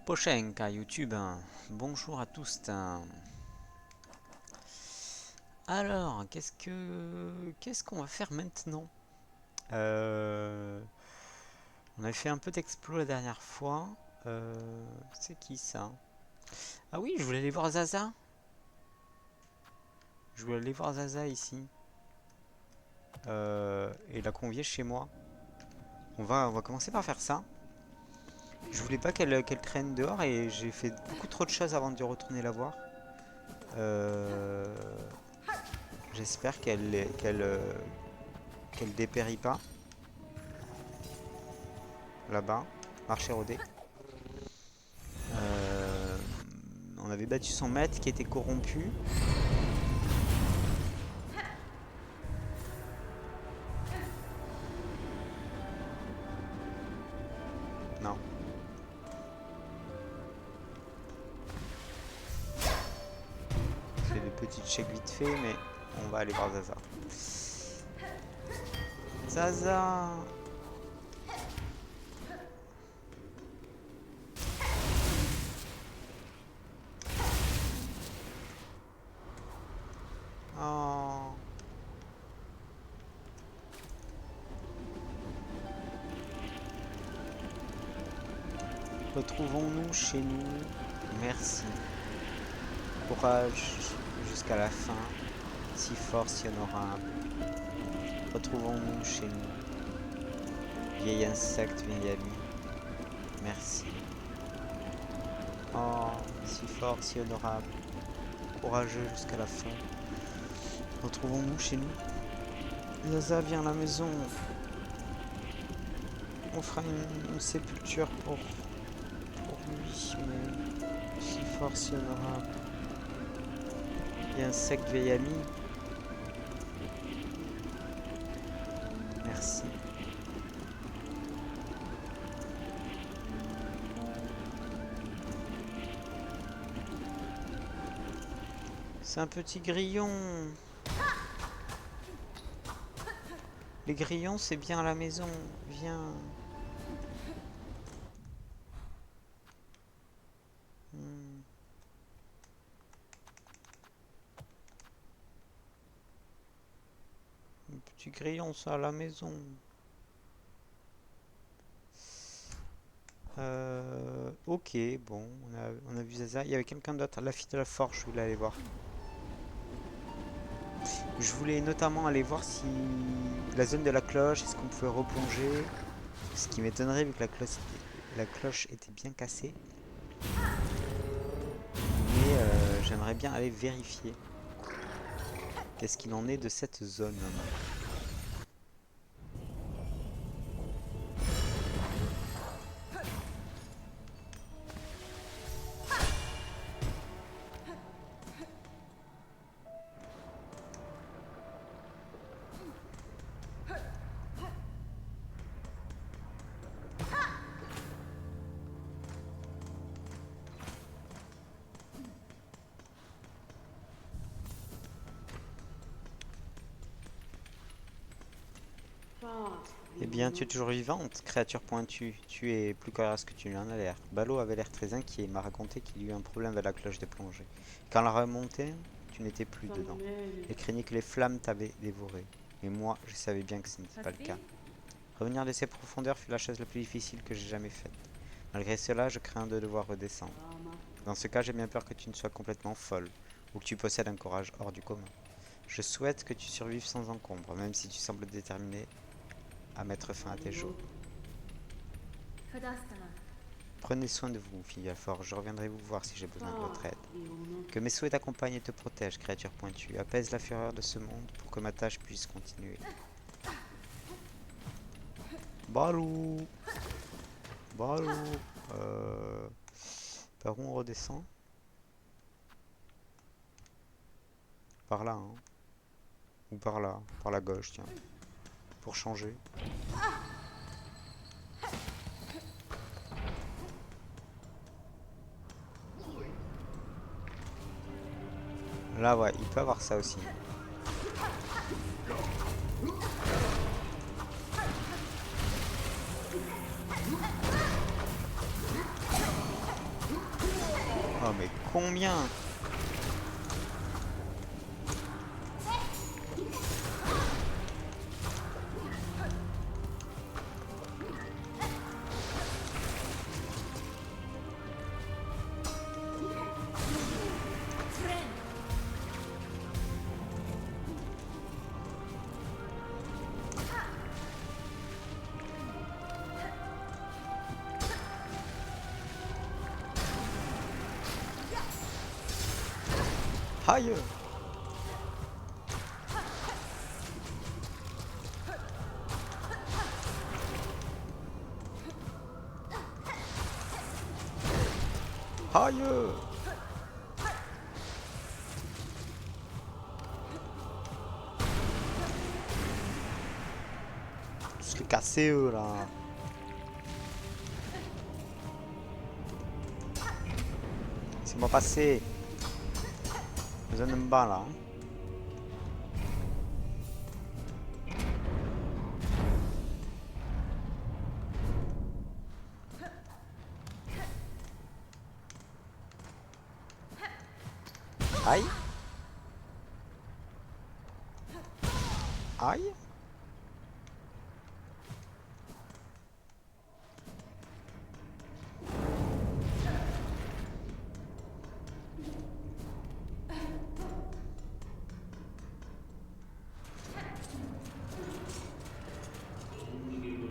Pochenka YouTube, bonjour à tous. Alors, qu'est-ce qu'on va faire maintenant? On avait fait un peu d'explo la dernière fois. C'est qui ça? Ah oui, je voulais aller voir Zaza. Je voulais aller voir Zaza ici. Et la convier chez moi. On va commencer par faire ça. Je voulais pas qu'elle traîne dehors et j'ai fait beaucoup trop de choses avant de retourner la voir. Euh, J'espère qu'elle dépérit pas là-bas. Marché rodé. Euh, on avait battu son maître qui était corrompu. Non. C'est des petites checks vite fait, mais on va aller voir Zaza. Zaza! Oh. Retrouvons-nous chez nous. Merci. Courage jusqu'à la fin. Si fort, si honorable. Retrouvons-nous chez nous. Vieil insecte, vieil ami. Merci. Oh, si fort, si honorable. Courageux jusqu'à la fin. Retrouvons-nous chez nous. Zaza, viens à la maison. On fera une sépulture pour lui, mais si fort, si honorable. Il y a un insecte vieil ami. Merci. C'est un petit grillon. Les grillons, c'est bien à la maison. Viens. Un petit grillon, ça à la maison. Ok, bon, on a vu Zaza. Il y avait quelqu'un d'autre, la fille de la forge, je voulais aller voir. Je voulais notamment aller voir si la zone de la cloche, est-ce qu'on pouvait replonger. Ce qui m'étonnerait vu que la cloche était bien cassée. Mais j'aimerais bien aller vérifier. Qu'est-ce qu'il en est de cette zone? Eh bien, tu es toujours vivante, créature pointue. Tu es plus coriace que tu lui en as l'air. Ballot avait l'air très inquiet et m'a raconté qu'il y eut un problème avec la cloche des plongées. Quand la remontait, tu n'étais plus dedans. Elle craignait que les flammes t'avaient dévoré. Mais moi, je savais bien que ce n'était pas le cas. Revenir de ces profondeurs fut la chose la plus difficile que j'ai jamais faite. Malgré cela, je crains de devoir redescendre. Dans ce cas, j'ai bien peur que tu ne sois complètement folle, ou que tu possèdes un courage hors du commun. Je souhaite que tu survives sans encombre, même si tu sembles déterminé à mettre fin à tes jours. Prenez soin de vous, fille à forge. Je reviendrai vous voir si j'ai besoin de votre aide. Que mes souhaits t'accompagnent et te protègent, créature pointue. Apaise la fureur de ce monde pour que ma tâche puisse continuer. Balou. Balou. Par où on redescend? Par là, hein. Ou par là, par la gauche, tiens. Pour changer. Là, ouais, il peut avoir ça aussi. Oh mais combien? Aïe! Aïe! Tous les casser eux là. Laissez-moi passer. Besoin de me battre là. Hein. Aïe! Aïe!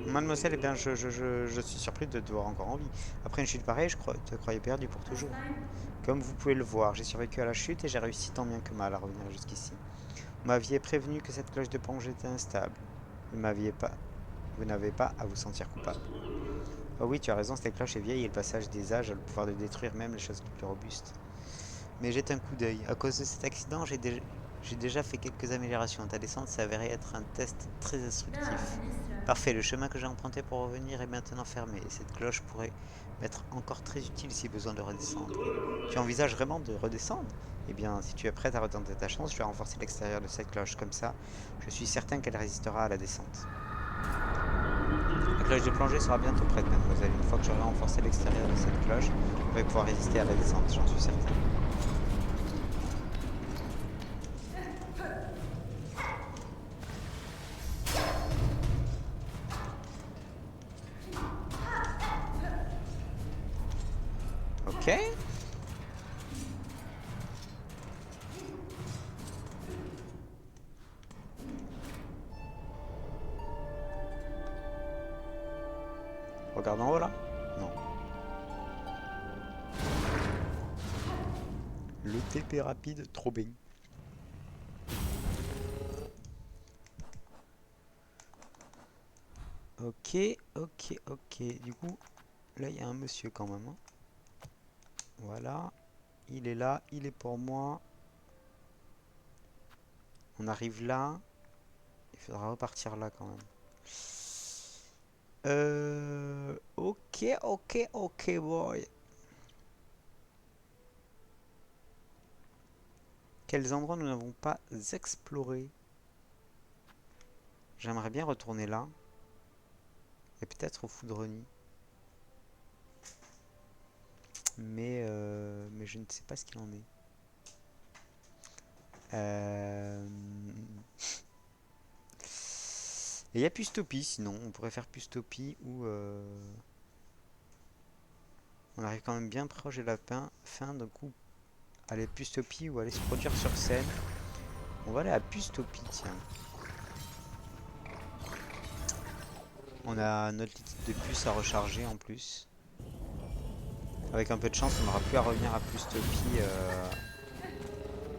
Mademoiselle, eh bien, je suis surpris de te voir encore en vie. Après une chute pareille, je te croyais perdu pour toujours. Comme vous pouvez le voir, j'ai survécu à la chute et j'ai réussi tant bien que mal à revenir jusqu'ici. Vous m'aviez prévenu que cette cloche de plonge était instable. Vous n'avez pas à vous sentir coupable. Oh oui, tu as raison, cette cloche est vieille et le passage des âges a le pouvoir de détruire même les choses les plus robustes. Mais jette un coup d'œil. À cause de cet accident, j'ai déjà fait quelques améliorations. Ta descente s'est avérée être un test très instructif. Parfait, le chemin que j'ai emprunté pour revenir est maintenant fermé. Et cette cloche pourrait m'être encore très utile si besoin de redescendre. Tu envisages vraiment de redescendre? Eh bien, si tu es prête à retenter ta chance, je vais renforcer l'extérieur de cette cloche. Comme ça, je suis certain qu'elle résistera à la descente. La cloche de plongée sera bientôt prête, mademoiselle. Une fois que j'aurai renforcé l'extérieur de cette cloche, je vais pouvoir résister à la descente, j'en suis certain. Ok. Regarde en haut là? Non. Le TP rapide, trop bien. Ok, ok, ok. Du coup, là il y a un monsieur quand même. Hein. Voilà. Il est là, il est pour moi. On arrive là. Il faudra repartir là quand même. Ok, ok, ok, boy. Quels endroits nous n'avons pas explorés? J'aimerais bien retourner là. Et peut-être au Foudrenier. Mais je ne sais pas ce qu'il en est. Et il y a Pustopie sinon. On pourrait faire Pustopie ou... On arrive quand même bien proche de la fin. Du coup, aller Pustopie ou aller se produire sur scène. On va aller à Pustopie, tiens. On a notre liquide de puce à recharger en plus. Avec un peu de chance, on n'aura plus à revenir à Pustopie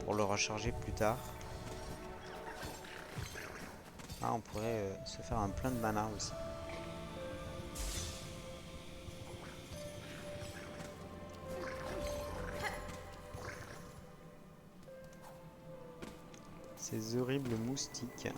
pour le recharger plus tard. Ah, on pourrait se faire un plein de mana aussi. Ces horribles moustiques.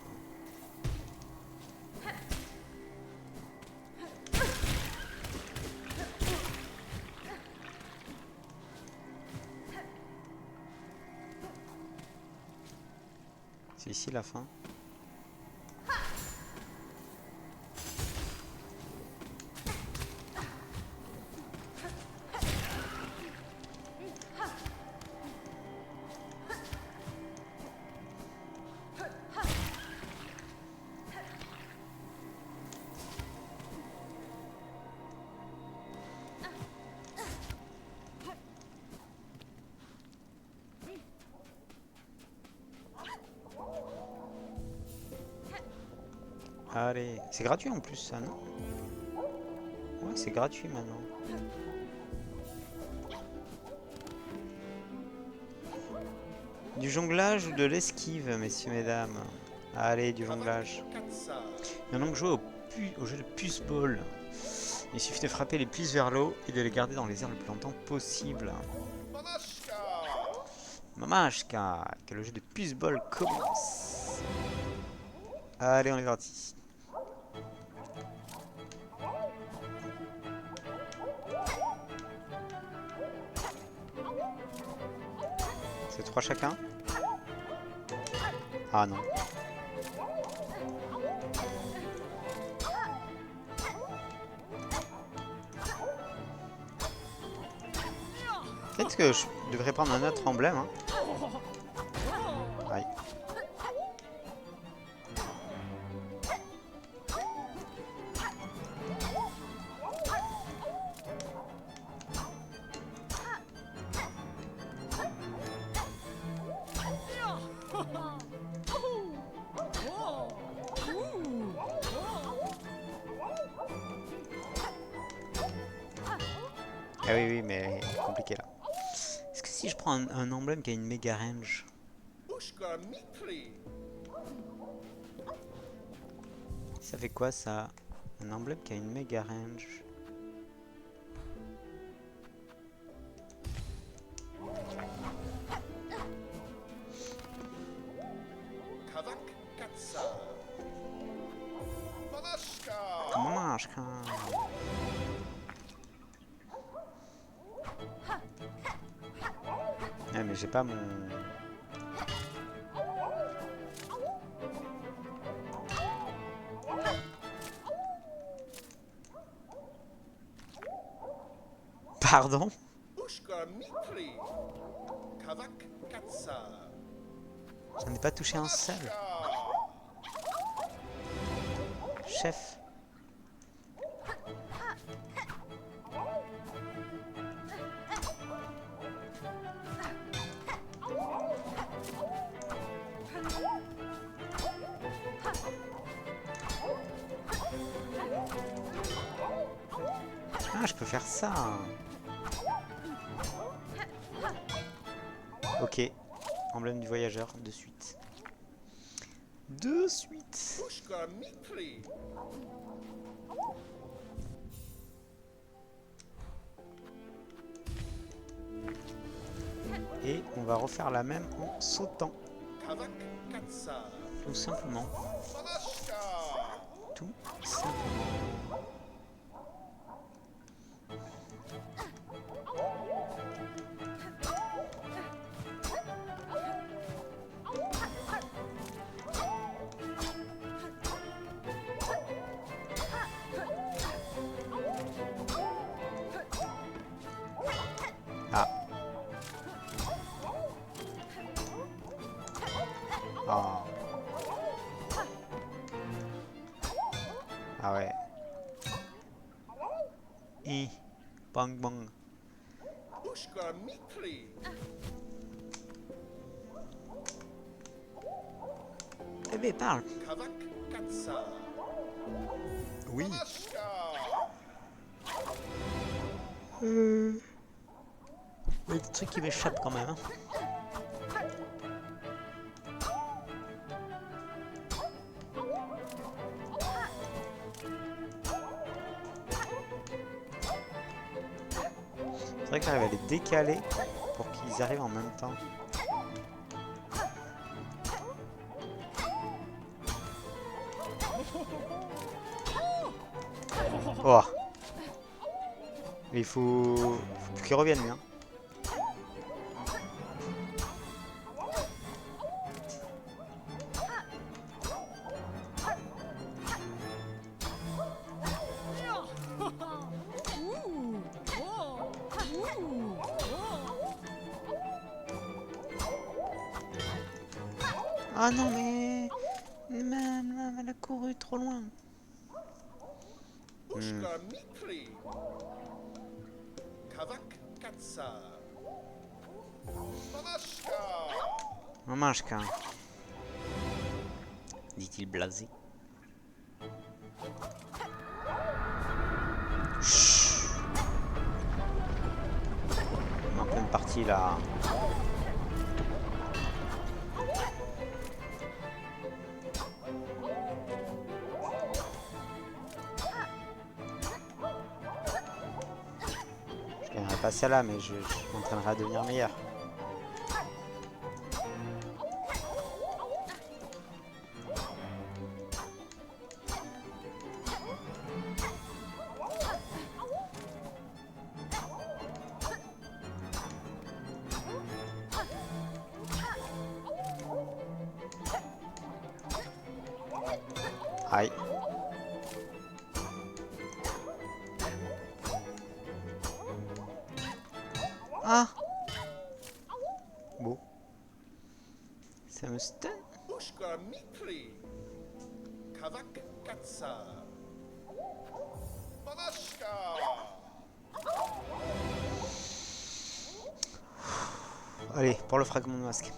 C'est ici la fin. Allez, c'est gratuit en plus ça, non? Ouais, c'est gratuit maintenant. Du jonglage ou de l'esquive, messieurs, mesdames? Allez, du jonglage. Il y a donc joué au jeu de puce-ball. Il suffit de frapper les puces vers l'eau et de les garder dans les airs le plus longtemps possible. Mamashka, que le jeu de puce-ball commence. Allez, on est parti. C'est 3 chacun? Ah non. Peut-être que je devrais prendre un autre emblème. Hein. Aïe. Ah oui, oui, mais compliqué là. Est-ce que si je prends un emblème qui a une méga range? Ça fait quoi ça? Un emblème qui a une méga range. Mamashka. Ah mais j'ai pas mon... Pardon? J'en ai pas touché un seul. Chef. Ah, je peux faire ça. Ok. Emblème du voyageur, de suite. De suite. Et on va refaire la même en sautant. Tout simplement. Tout simplement. Ah. Ah. Ah ouais. Et bang bang. Eh ben parle. Oui. Il y a des trucs qui m'échappent quand même. Hein. C'est vrai que j'arrive à les décaler pour qu'ils arrivent en même temps. Oh. Il faut qu'il revienne lui. Hein. Ah non mais... Même, elle a couru trop loin. Mamashka, dit-il blasé. parti là. Je gagnerai pas celle-là, mais je m'entraînerai à devenir meilleur. Aïe. Ah. Bon. Ça me stun. Ushka Mikli. Kavak Katsa. Manashka. Allez, pour le fragment de masque.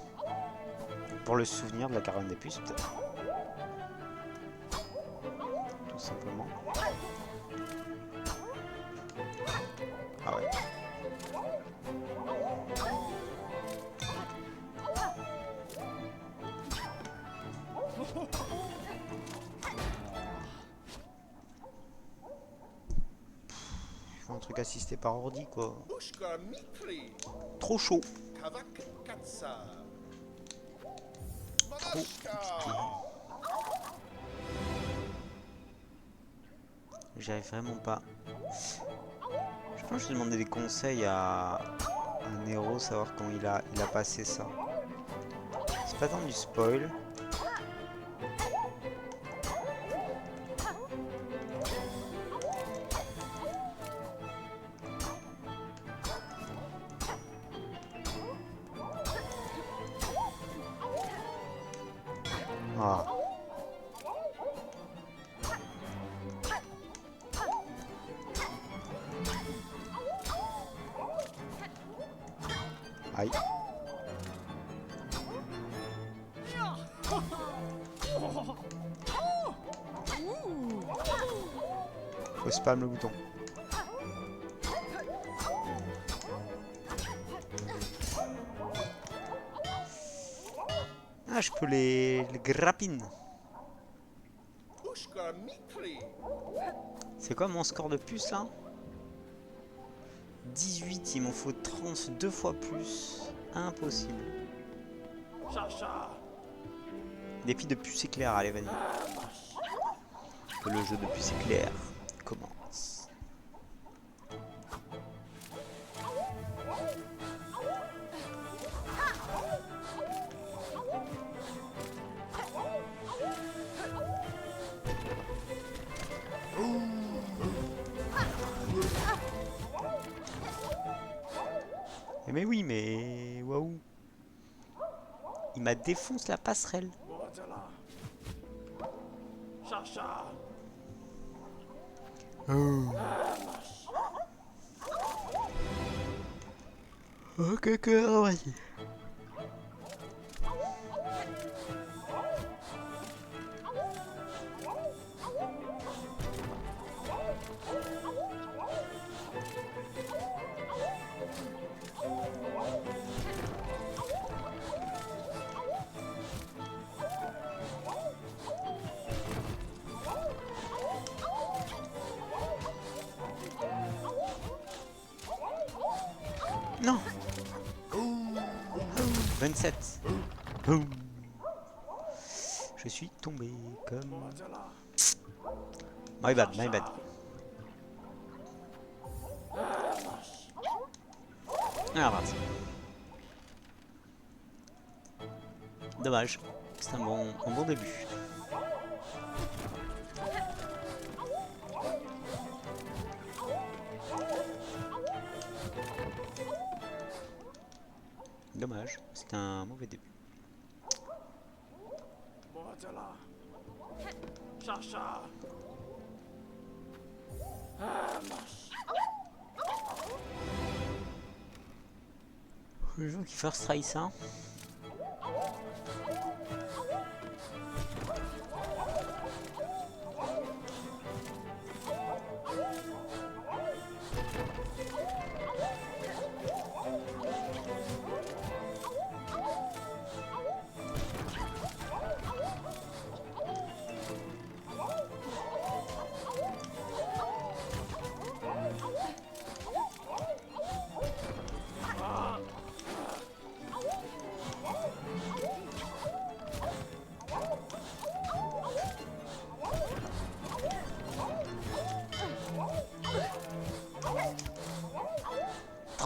Pour le souvenir de la caravane des puces, peut-être. Tout simplement. Ah ouais. Il faut un truc assisté par ordi, quoi. Ushka Mikli. Trop chaud. Kavak Katsa. Trop Manashka. compliqué. J'y arrive vraiment pas. Je pense que je vais demander des conseils à un héros, savoir comment il a passé ça. C'est pas tant du spoil. Ah. Aïe. Faut spam le bouton. Ah, je peux les grappiner. Ushka Mikli. C'est quoi mon score de puce là? 18, il m'en faut 32 fois plus. Impossible. Défi de puce éclair, allez vas-y. Que le jeu de puce éclair commence. Mais oui, mais waouh. Il m'a défoncé la passerelle. Oh. Ok, ok, vas-y. Non. 27. Boum. Je suis tombé comme... My bad, my bad. Ah, mince. Dommage. C'est un bon début. Dommage, c'était un mauvais début. Le jeu qui first try ça.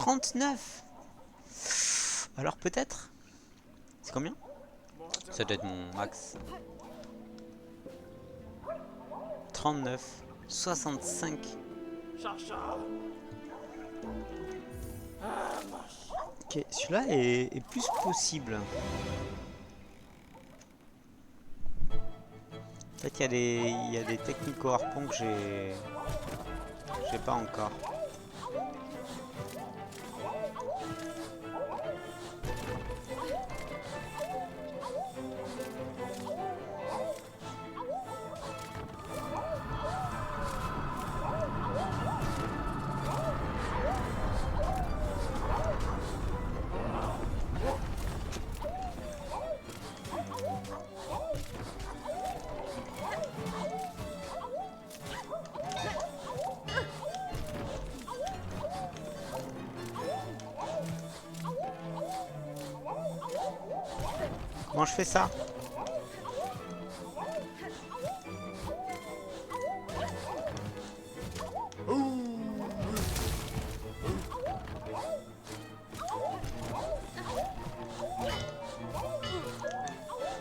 39. Alors peut-être. C'est combien? Ça doit être mon max. 39. 65. Ok, celui-là est plus possible. En fait, il y a des techniques au harpon que j'ai pas encore. Comment je fais ça?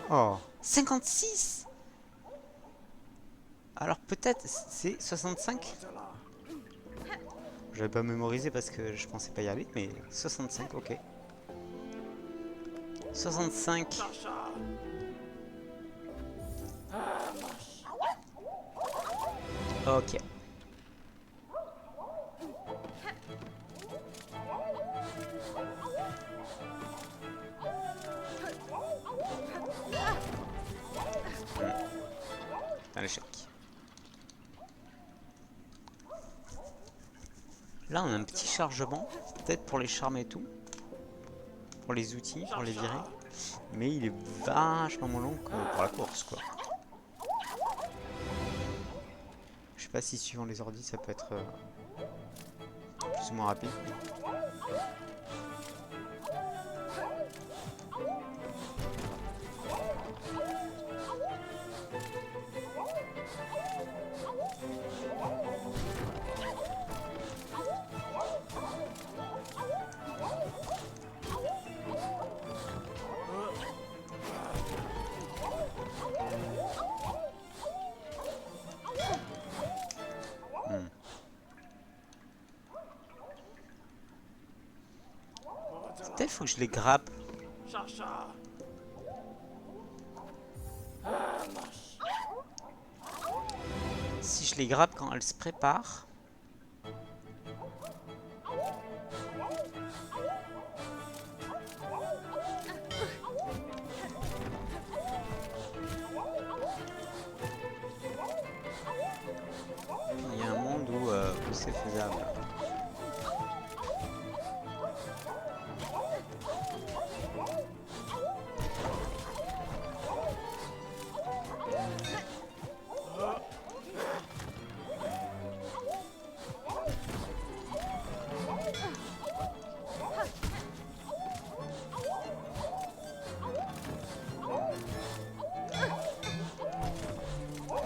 Oh, 56. Alors peut-être c'est 65. J'avais pas mémorisé parce que je pensais pas y aller, mais 65, ok. 65. Ok. Un échec. Là, on a un petit chargement, peut-être pour les charmes et tout, pour les outils, pour les virer. Mais il est vachement moins long que pour la course, quoi. Je sais pas si suivant les ordis, ça peut être plus ou moins rapide. Peut-être faut que je les grappe. Si je les grappe quand elles se préparent. Il y a un monde où c'est faisable.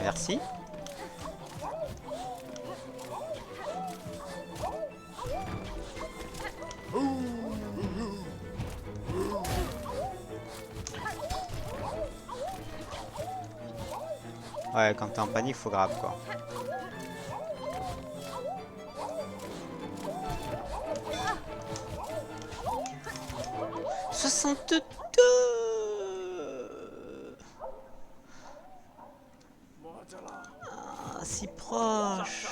Merci. Ouais, quand t'es en panique, faut grave quoi. « 62 ! Ah, si proche.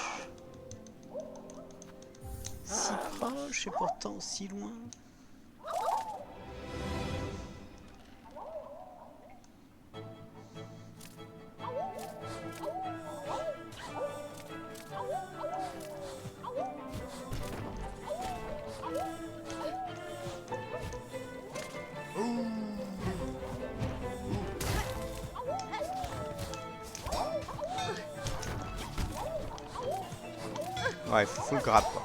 Si proche et pourtant si loin. Ouais, faut le grab quoi.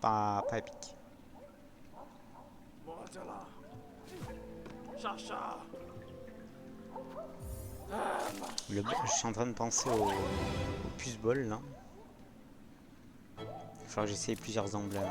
pas épique. Je suis en train de penser au puce-ball là. Il va falloir que j'essaye plusieurs emblèmes.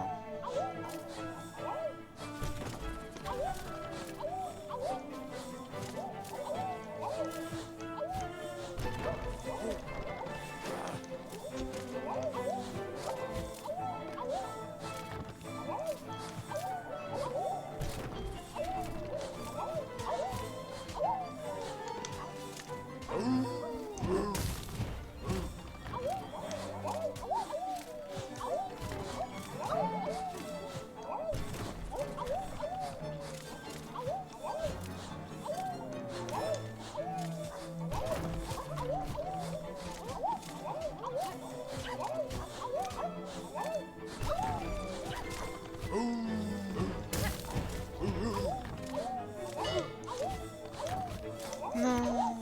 Non,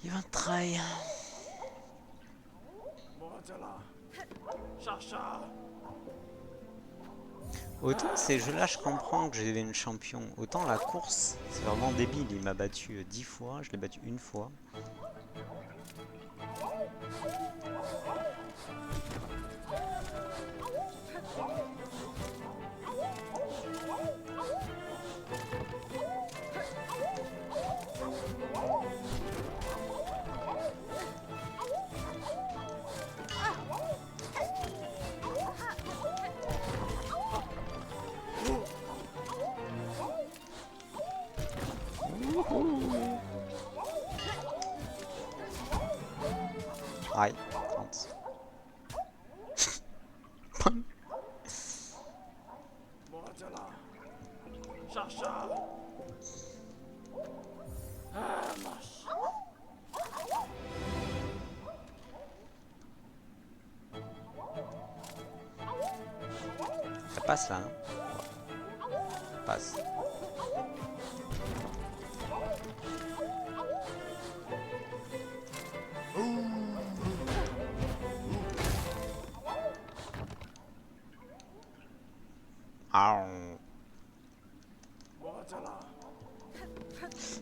il va try. Autant ces jeux-là, je comprends que j'ai une champion. Autant la course, c'est vraiment débile. Il m'a battu 10 fois, je l'ai battu une fois. Aïe, 30. Ça passe là, non? Ça passe.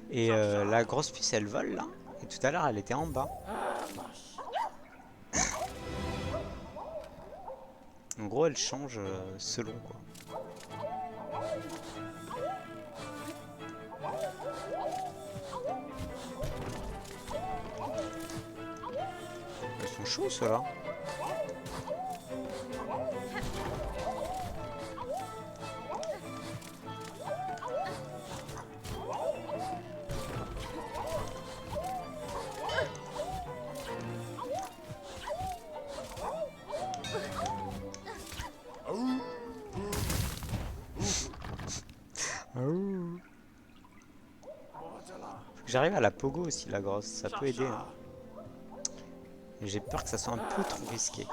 Et la grosse puce elle vole là. Et tout à l'heure elle était en bas. En gros elle change selon quoi. Ils sont chauds ceux-là. J'arrive à la pogo aussi la grosse, ça peut aider. Hein. J'ai peur que ça soit un peu trop risqué.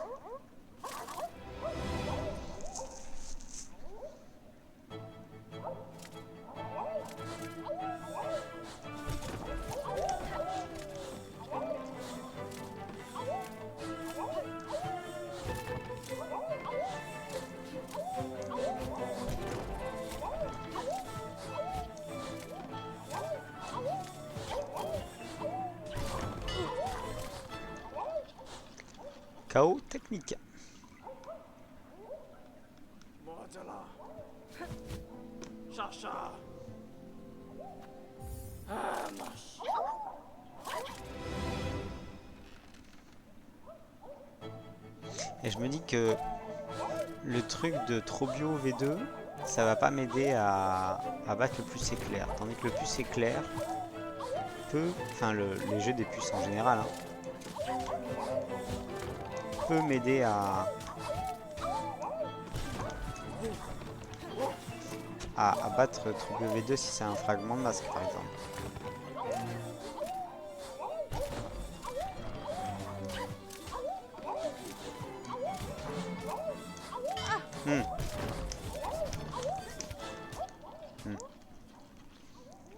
KO technique. Et je me dis que le truc de trop bio V2, ça va pas m'aider à battre le plus éclair. Tandis que le plus éclair peut, enfin les jeux des puces en général, hein, peut m'aider à battre W2 si c'est un fragment de masque par exemple.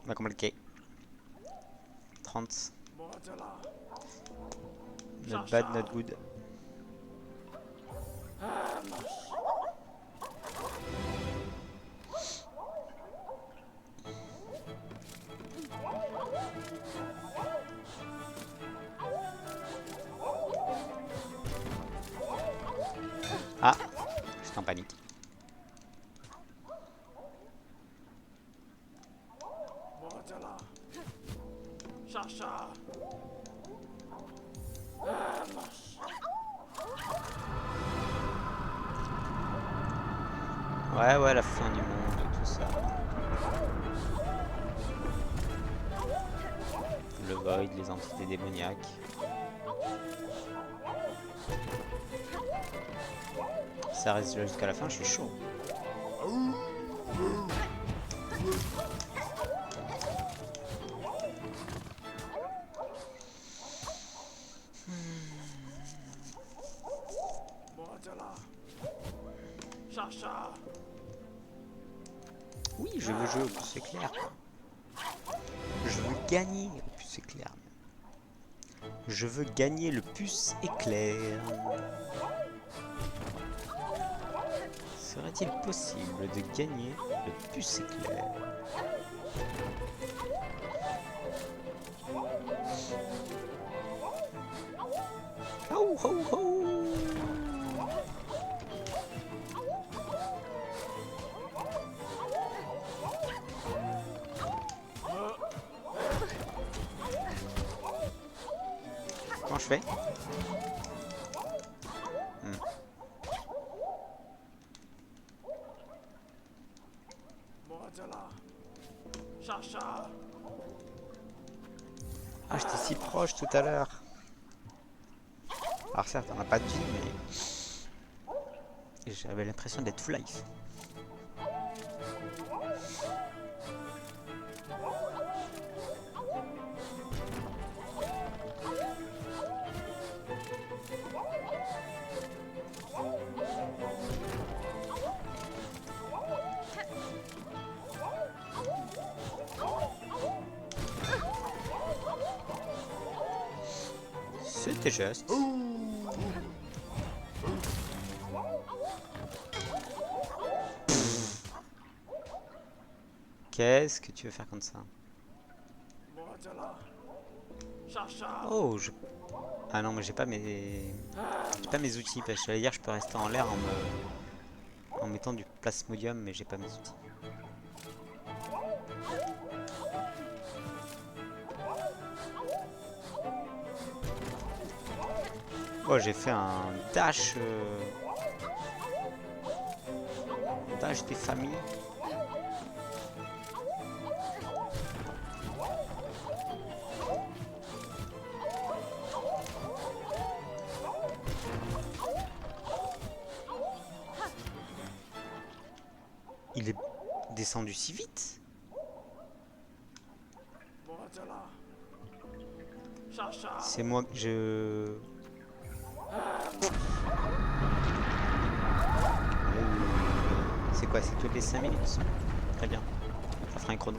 Pas compliqué. 30. Not bad, not good. Ah, j'étais en panique. Ouais, la fin du monde et tout ça. Le Void, les entités démoniaques. Ça reste là jusqu'à la fin, je suis chaud. Oui, je veux jouer au plus éclair. Je veux gagner au plus éclair. Je veux gagner le puce éclair. Serait-il possible de gagner le puce éclair? Ho ho ho! Comment je fais? Ah, j'étais si proche tout à l'heure. Alors certes, on n'a pas de vie, mais j'avais l'impression d'être full life. C'était juste. Qu'est-ce que tu veux faire comme ça? Oh, je... Ah non, mais j'ai pas mes outils. Parce que j'allais dire, je peux rester en l'air en mettant du plasmodium, mais j'ai pas mes outils. Oh, j'ai fait un dash. Dash des familles. Il est descendu si vite. C'est moi que je... C'est quoi? C'est toutes les 5 minutes? Très bien. Ça fera un chrono.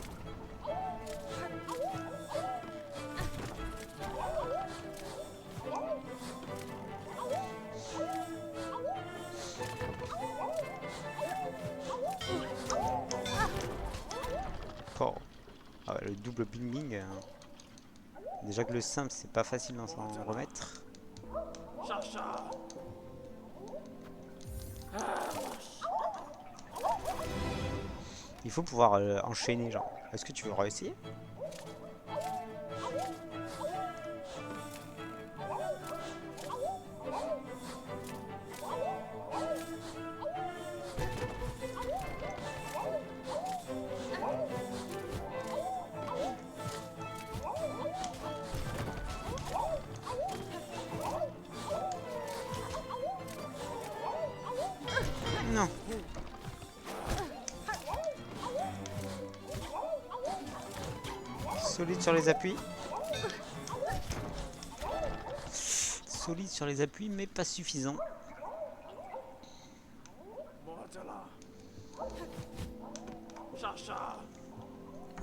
Oh. Ah ouais, le double bing. Déjà que le simple, c'est pas facile d'en s'en remettre. Il faut pouvoir enchaîner, genre. Est-ce que tu veux réessayer? Non. Solide sur les appuis. Solide sur les appuis, mais pas suffisant.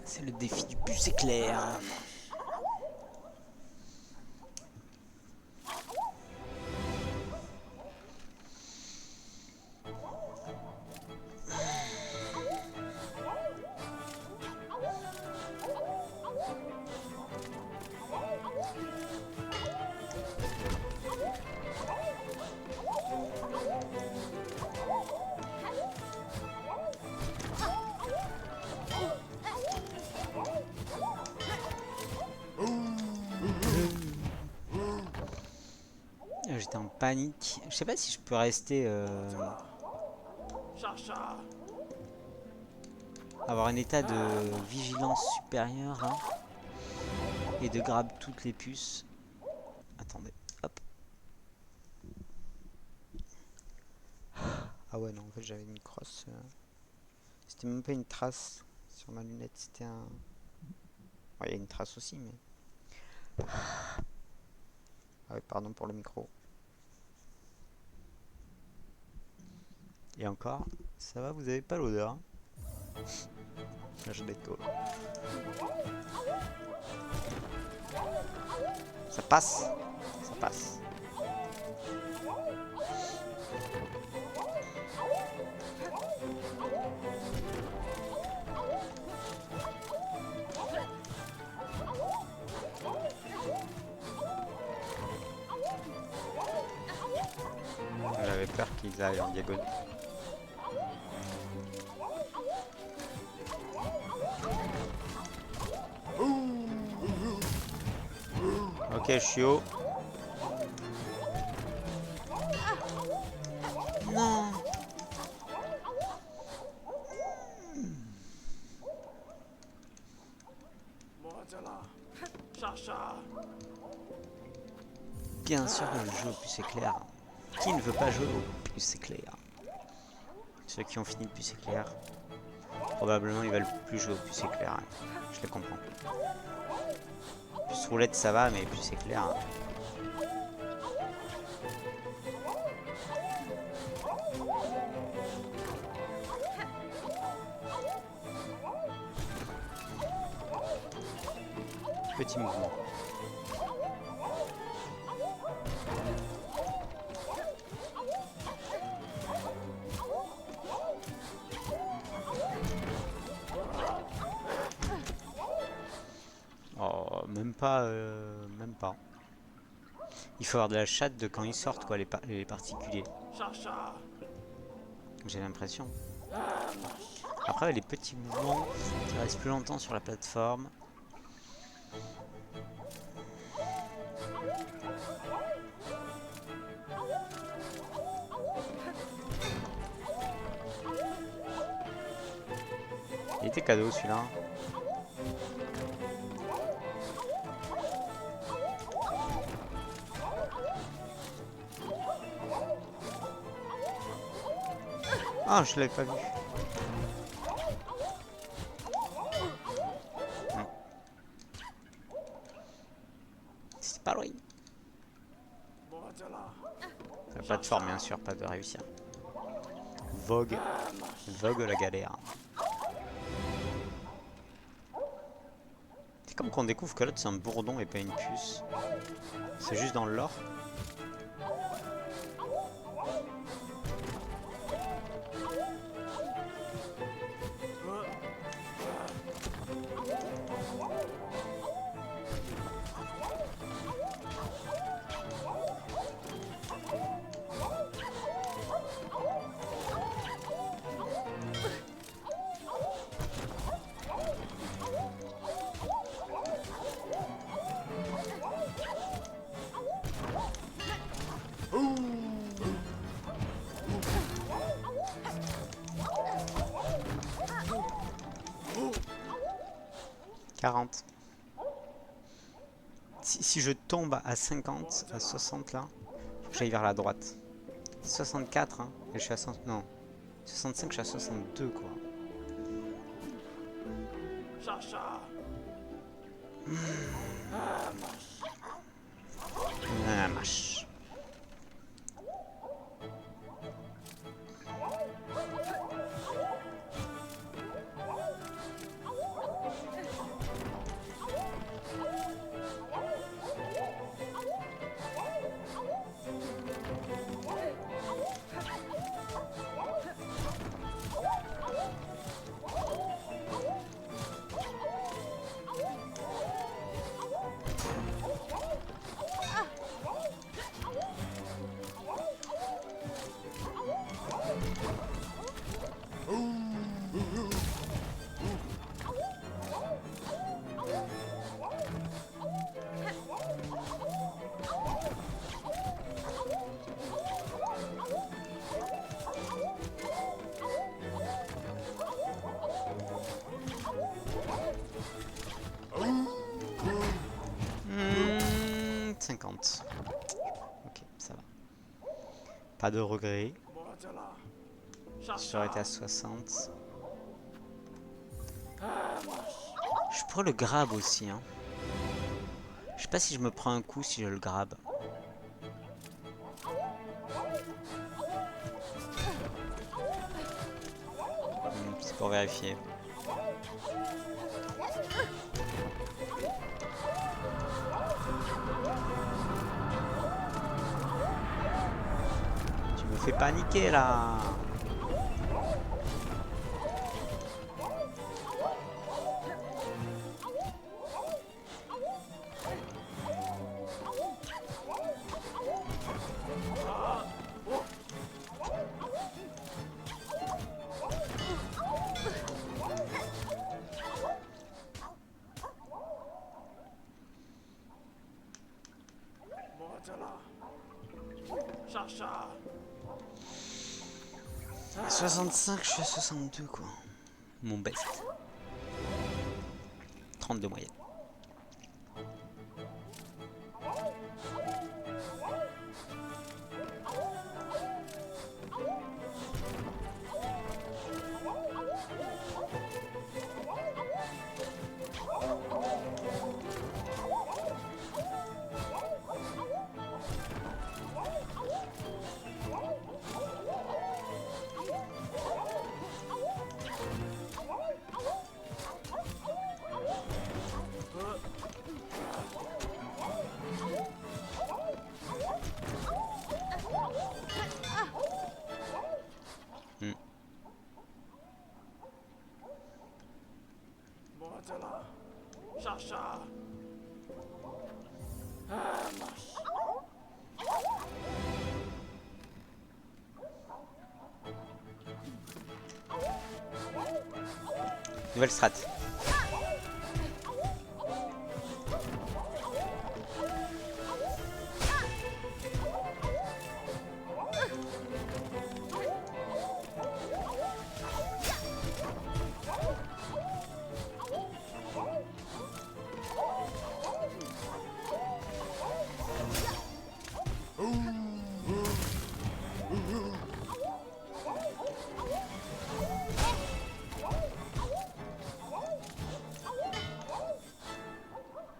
C'est le défi du puce éclair. panique. Je sais pas si je peux rester... avoir un état de vigilance supérieur hein, et de grab toutes les puces. Attendez, hop. Ah ouais non, en fait j'avais une crosse. C'était même pas une trace sur ma lunette, c'était un... Ouais, il y a une trace aussi, mais... Ah ouais, pardon pour le micro. Et encore, ça va, vous avez pas l'odeur. Là, je décolle. Ça passe. Ça passe. J'avais peur qu'ils aillent en diagonale. Ok, je suis haut. Non. Bien sûr, je joue au puce éclair. Qui ne veut pas jouer au puce éclair? Ceux qui ont fini le puce éclair, probablement ils veulent plus jouer au puce éclair. Hein. Je les comprends. Puce roulette ça va, mais puce éclair. Hein. Petit mouvement. Oh, même pas, même pas. Il faut avoir de la chatte de quand ils sortent, quoi, les particuliers. J'ai l'impression. Après, les petits mouvements, ça reste plus longtemps sur la plateforme. Il était cadeau celui-là. Ah, je l'avais pas vu. C'est pas loin. Pas de forme, bien sûr, pas de réussir. Vogue. Vogue la galère. C'est comme qu'on découvre que l'autre c'est un bourdon et pas une puce. C'est juste dans le lore. Si je tombe à 50, à 60 là, faut que j'aille vers la droite. 64 hein, et je suis à 100, non. 65, je suis à 62 quoi. Ah, mâche. Pas de regret. J'aurais été à 60. Je pourrais le grab aussi. Hein. Je sais pas si je me prends un coup si je le grab. C'est pour vérifier. Tu me fais paniquer là. À 65, je suis à 62 quoi. Mon best. 32 moyenne. Nouvelle strat.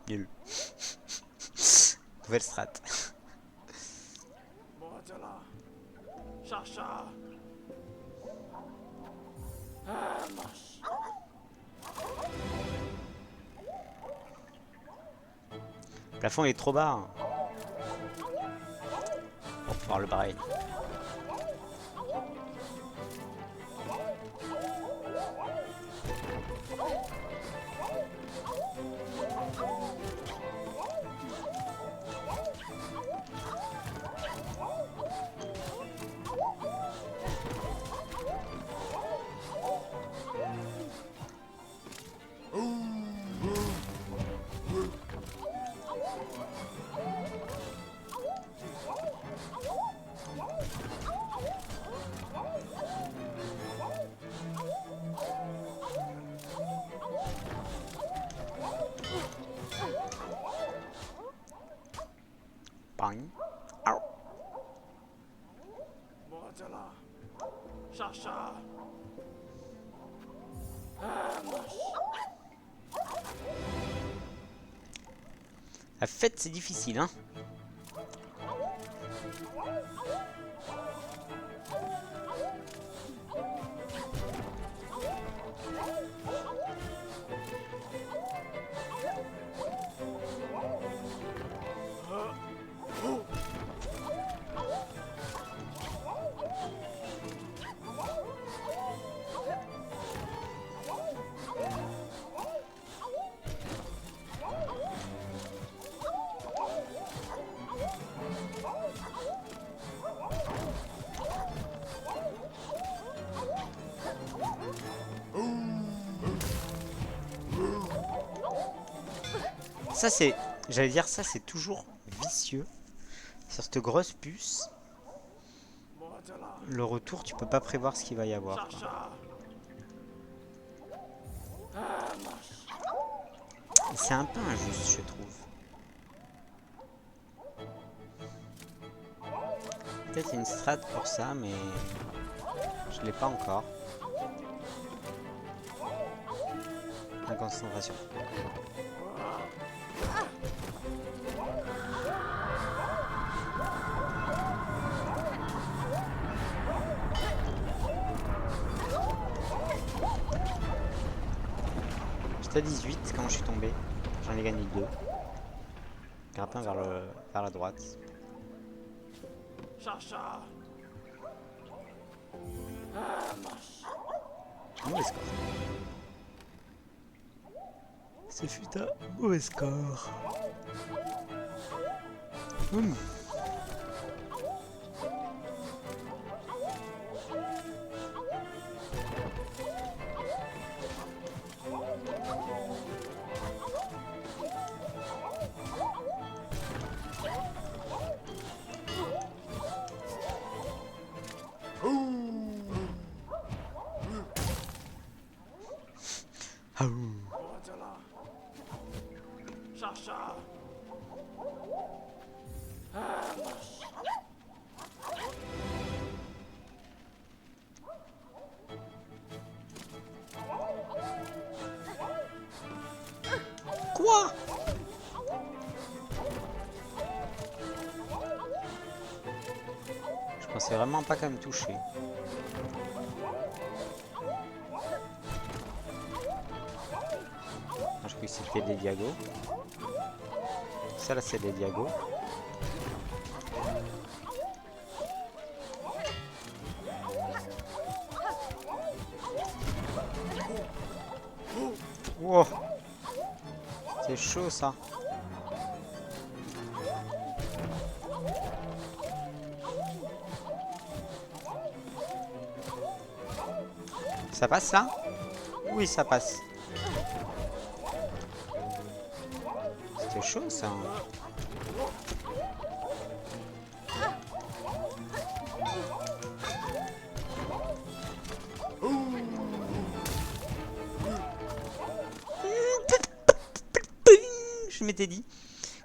Nul. Nouvelle strat. Le plafond il est trop bas. Pour pouvoir le barrer. Bang. Au. La fête c'est difficile hein. Ça c'est, j'allais dire ça c'est toujours vicieux. Sur cette grosse puce, le retour tu peux pas prévoir ce qu'il va y avoir. C'est un peu injuste je trouve. peut-être une strat pour ça, mais je l'ai pas encore. En concentration. J'étais à 18 quand je suis tombé. J'en ai gagné 2. Grappin vers la droite. Mauvais score. Ce fut un mauvais score. Quoi? Je pensais vraiment pas qu'à me toucher. Je crois que c'était des diagos. Ça là c'est des diagos. Wow. C'est chaud ça. Ça passe là? Oui, ça passe. C'était chaud ça. Je m'étais dit,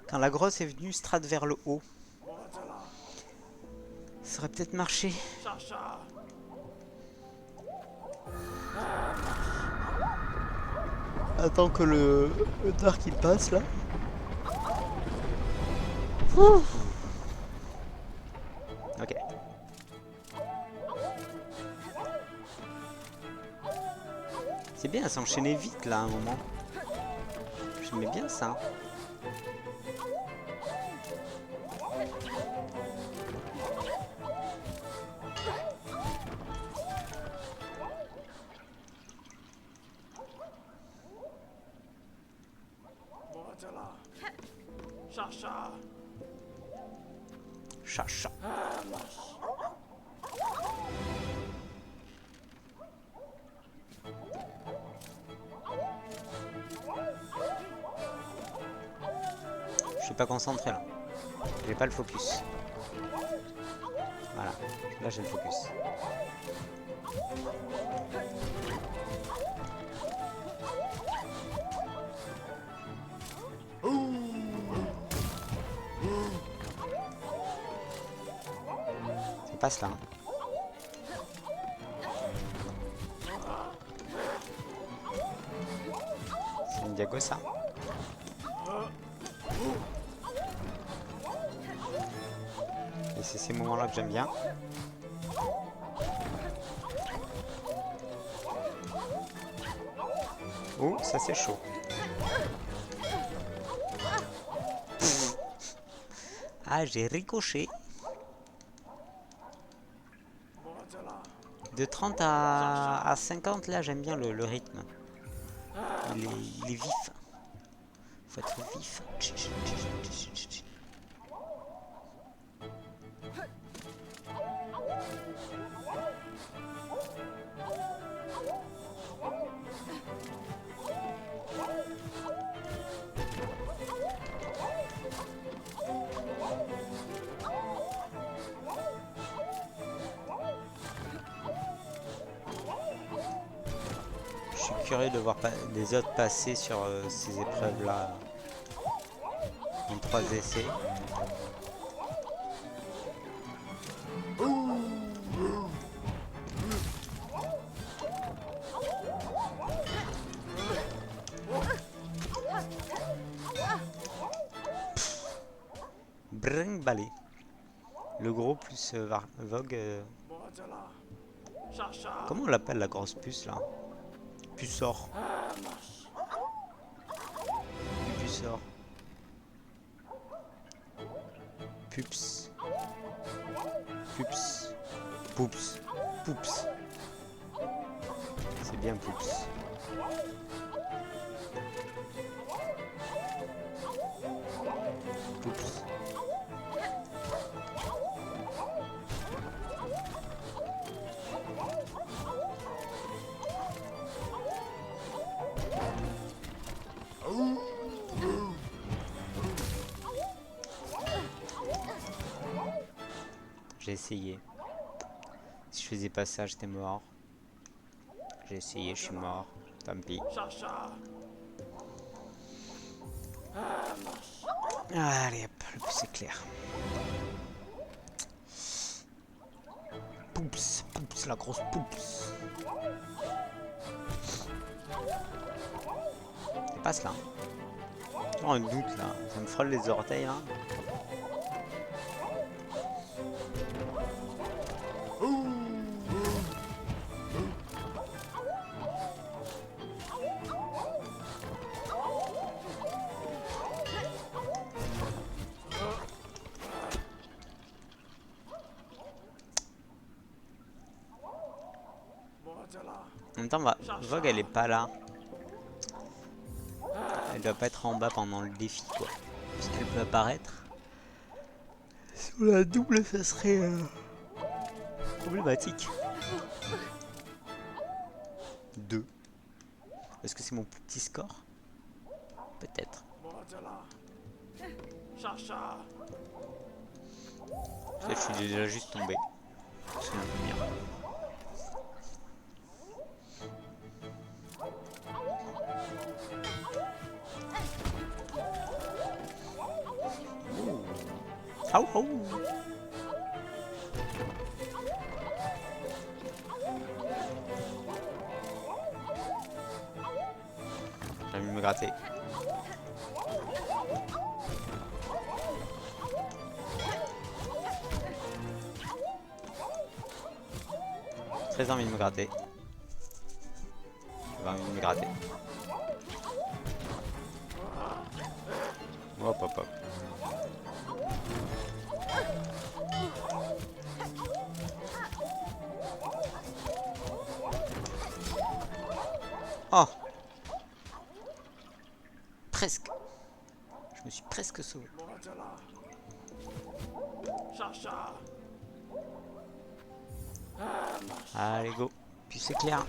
quand la grosse est venue strat vers le haut, ça aurait peut-être marché. Attends que le dark il passe là. Ok. C'est bien, s'enchaîner vite là à un moment. J'aimais bien ça. Chacha. Je suis pas concentré là. J'ai pas le focus. Voilà. Là j'ai le focus. Ça passe là. Hein. C'est une diago ça. Et c'est ces moments là que j'aime bien. Oh, ça c'est chaud. Ah, j'ai ricoché. De 30 à 50, là, j'aime bien le rythme. Il est vif. Faut être vif. Je suis curieux de voir les autres passer sur ces épreuves-là en 3 essais. Bringballé. Le gros plus Vogue. Comment on l'appelle la grosse puce là? Puceur. Puceur. Pups. Pups. Poups. Poups. C'est bien Poups. Poups. J'ai essayé. Si je faisais pas ça, j'étais mort. J'ai essayé, je suis mort. Tant pis. Allez hop, le plus c'est clair. Poups, poups, la grosse poups. Ça passe là. Oh, un doute là. Ça me frôle les orteils là. En même temps, Vogue elle est pas là. Elle doit pas être en bas pendant le défi quoi. Parce qu'elle peut apparaître. Sur la double, ça serait problématique. 2. Est-ce que c'est mon petit score? Peut-être. Je suis déjà juste tombé. C'est un peu bien. Oh oh. J'ai envie de me gratter. Très envie de me gratter. J'ai envie de me gratter. Hop hop hop. Oh! Presque. Je me suis presque sauvé. Allez go. Puis c'est clair.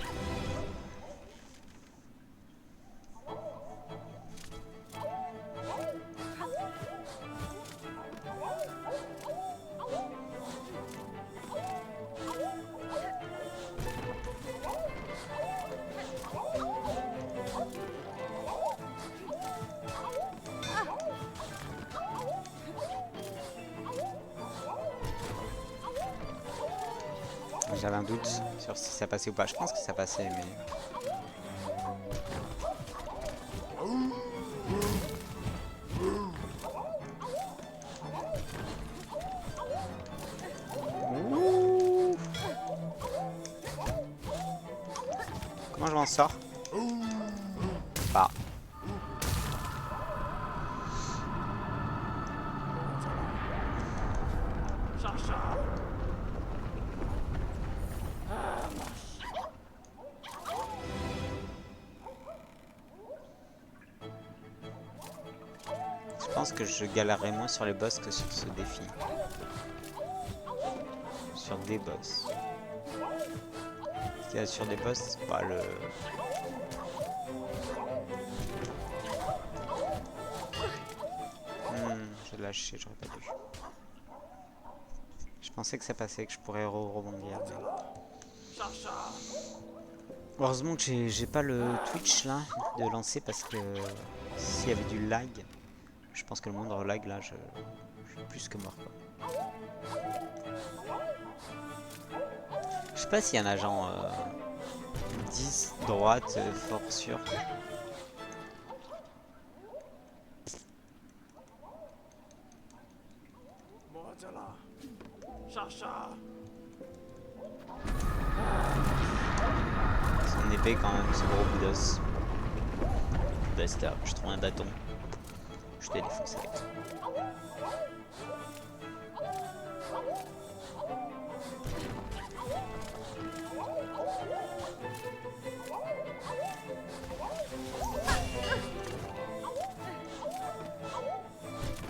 J'avais un doute sur si ça passait ou pas. Je pense que ça passait, mais... Ouh. Comment je m'en sors? Bah. Je pense que je galérerai moins sur les boss que sur ce défi. Sur des boss. Parce qu'il y a sur des boss, pas le... J'ai lâché, j'aurais pas dû. Je pensais que ça passait, que je pourrais rebondir. Mais... Heureusement que j'ai pas le Twitch là de lancer parce que s'il y avait du lag, je pense que le moindre lag là, je suis plus que mort quoi. Je sais pas s'il y en a genre 10 droite fort sûr. TP quand même, ce gros bout d'os. Basta, je trouve un bâton. Je t'ai défoncé.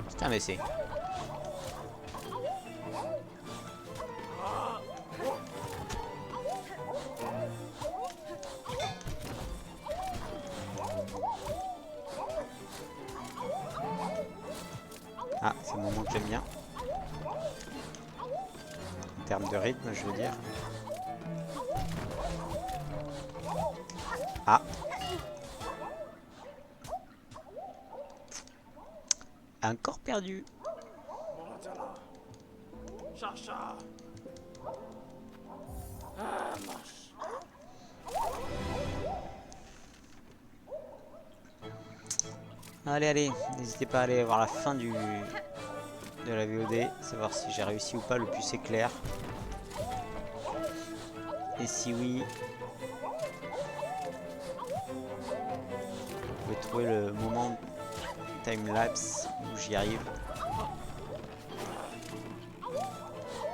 Putain mais c'est... Ah, c'est le moment que j'aime bien. En termes de rythme, je veux dire. Ah. Encore perdu. Allez, allez, n'hésitez pas à aller voir la fin de la VOD, savoir si j'ai réussi ou pas, le plus éclair. Et si oui, vous pouvez trouver le moment time-lapse où j'y arrive.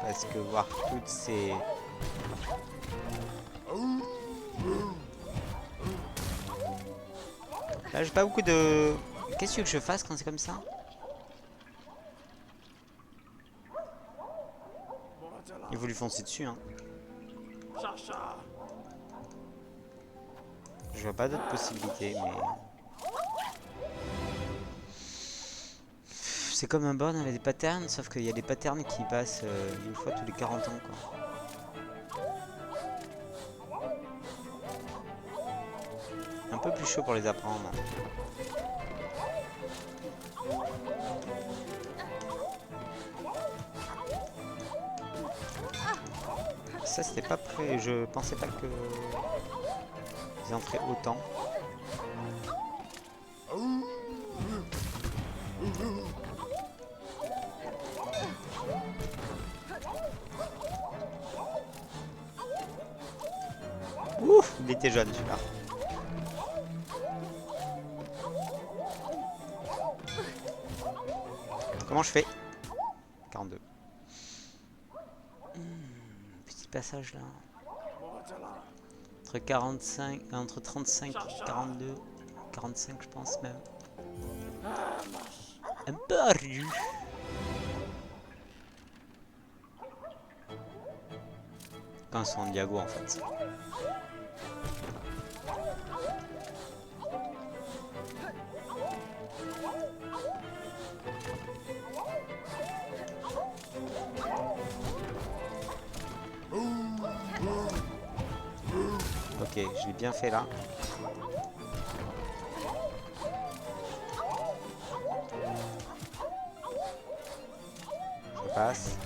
Parce que voir toutes ces... Là j'ai pas beaucoup de... Qu'est-ce que tu veux que je fasse quand c'est comme ça? Il faut lui foncer dessus hein. Je vois pas d'autres possibilités mais... C'est comme un board avec des patterns, sauf qu'il y a des patterns qui passent une fois tous les 40 ans quoi. Un peu plus chaud pour les apprendre. Ça c'était pas prêt, je pensais pas que ils en feraient autant. Ouf, il était jeune celui-là. Comment je fais? 42. Petit passage là. Entre 45, entre 35 et 42. 45 je pense même. Un peu ardu. Quand ils sont en diago en fait. Ok, je l'ai bien fait là. Ça passe.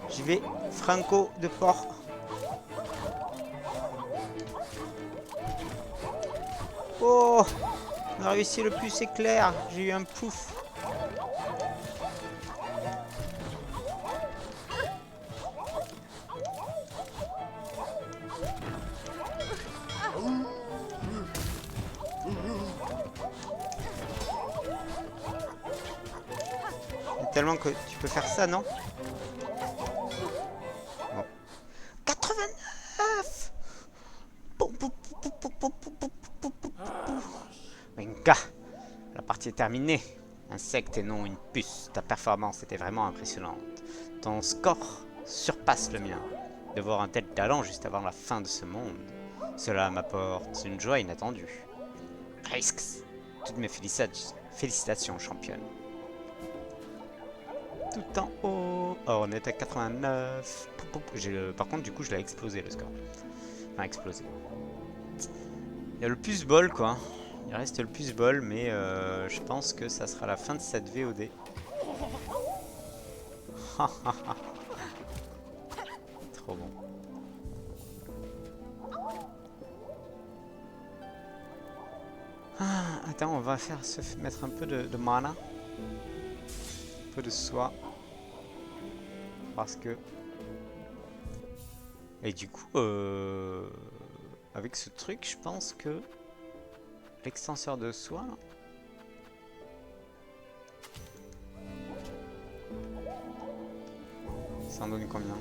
J'y vais, Franco de Port. Oh, on a réussi le plus éclair. J'ai eu un pouf. Tellement que tu peux faire ça, non? Bon. 89. Venga, la partie est terminée. Insecte et non une puce. Ta performance était vraiment impressionnante. Ton score surpasse le mien. De voir un tel talent juste avant la fin de ce monde, cela m'apporte une joie inattendue. Risks, toutes mes félicitations, championne. Tout en haut. Oh, on est à 89. Par contre, du coup, je l'ai explosé le score. Enfin, exploser. Il y a le plus bol, quoi. Il reste le plus bol, mais je pense que ça sera la fin de cette VOD. Trop bon. Ah, attends, on va faire mettre un peu de mana. Un peu de soie. Parce que... Et du coup, avec ce truc, je pense que l'extenseur de soie... Ça en donne combien?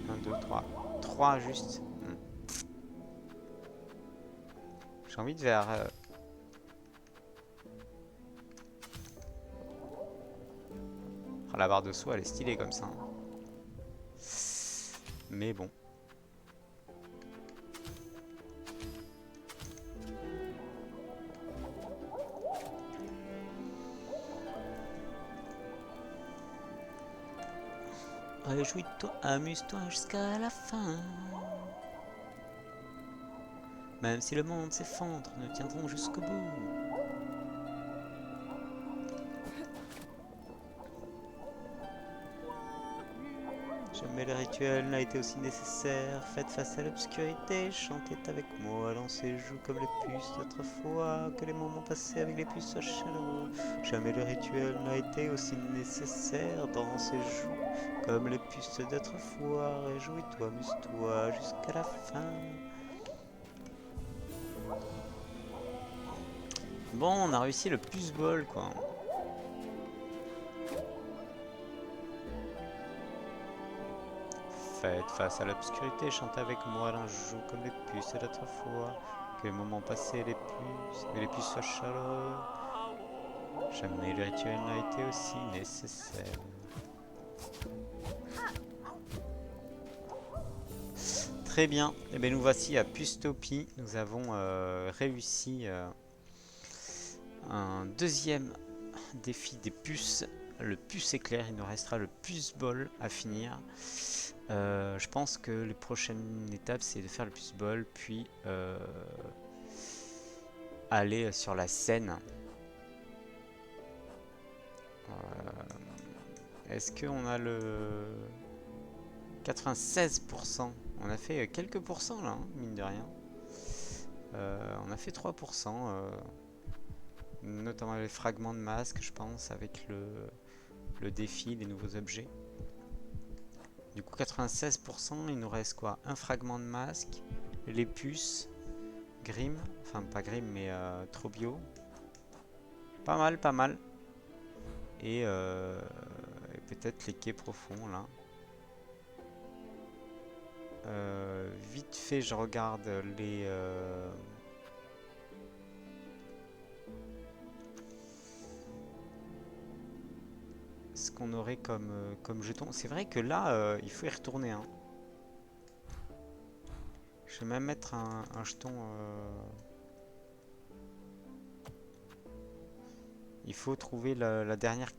1, 2, 3. 3 juste. J'ai envie de faire... Oh, la barre de soie, elle est stylée comme ça. Mais bon. Réjouis-toi, amuse-toi jusqu'à la fin. Même si le monde s'effondre, nous tiendrons jusqu'au bout. Jamais le rituel n'a été aussi nécessaire. Faites face à l'obscurité, chantez avec moi, lancez joues comme les puces d'autrefois. Que les moments passés avec les puces soient chaleureux. Jamais le rituel n'a été aussi nécessaire. Dansez joues comme les puces d'autrefois. Réjouis-toi, amuse-toi jusqu'à la fin. Bon, on a réussi le plus bol, quoi. Faites face à l'obscurité, chantez avec moi, l'on joue comme les puces d'autrefois. Que les moments passés, les puces soient chaleureux. Jamais le rituel n'a été aussi nécessaire. Très bien, et bien nous voici à Pustopie. Nous avons réussi un deuxième défi des puces. Le puce éclair, il nous restera le puce bol à finir. Je pense que les prochaines étapes c'est de faire le puce bol, puis aller sur la scène. Est-ce qu'on a le 96%? On a fait quelques pourcents là, hein, mine de rien. On a fait 3%, notamment les fragments de masque, je pense, avec le défi, les nouveaux objets. Du coup, 96%, il nous reste quoi? Un fragment de masque, les puces, Grim, enfin pas Grim, mais Trobio. Pas mal, pas mal. Et peut-être les quais profonds là. Vite fait, je regarde les... ce qu'on aurait comme jeton. C'est vrai que là, il faut y retourner. Hein. Je vais même mettre un jeton... Il faut trouver la dernière...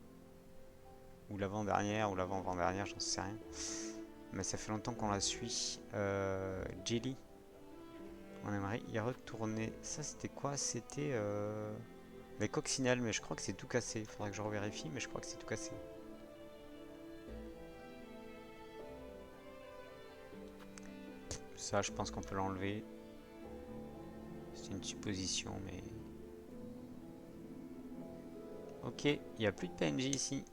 Ou l'avant-dernière, ou l'avant-avant-dernière, j'en sais rien. Mais ça fait longtemps qu'on la suit. Jelly. On aimerait y retourner. Ça, c'était quoi? C'était les coccinelles, mais je crois que c'est tout cassé. Il faudra que je revérifie, mais je crois que c'est tout cassé. Ça, je pense qu'on peut l'enlever. C'est une supposition, mais... Ok, il n'y a plus de PNJ ici.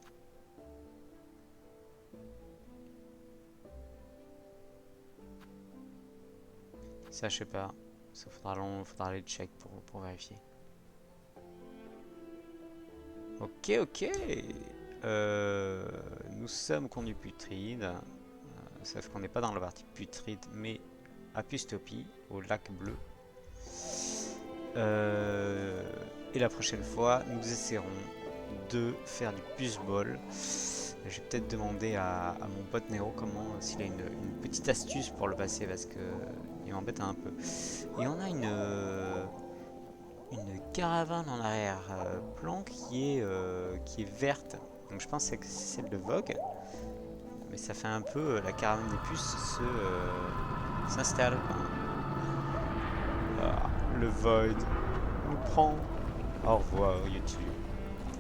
Ça, je sais pas. Ça faudra aller check pour vérifier. Ok, ok. Nous sommes conduits putride. Sauf qu'on n'est pas dans la partie putride, mais à Pustopie, au lac bleu. Et la prochaine fois, nous essaierons de faire du puce-ball. Je vais peut-être demander à mon pote Nero s'il a une petite astuce pour le passer parce que il m'embête un peu. Et on a une caravane en arrière-plan qui est verte. Donc je pense que c'est celle de Vogue. Mais ça fait un peu la caravane des puces s'installe. Le void nous prend. Au revoir YouTube.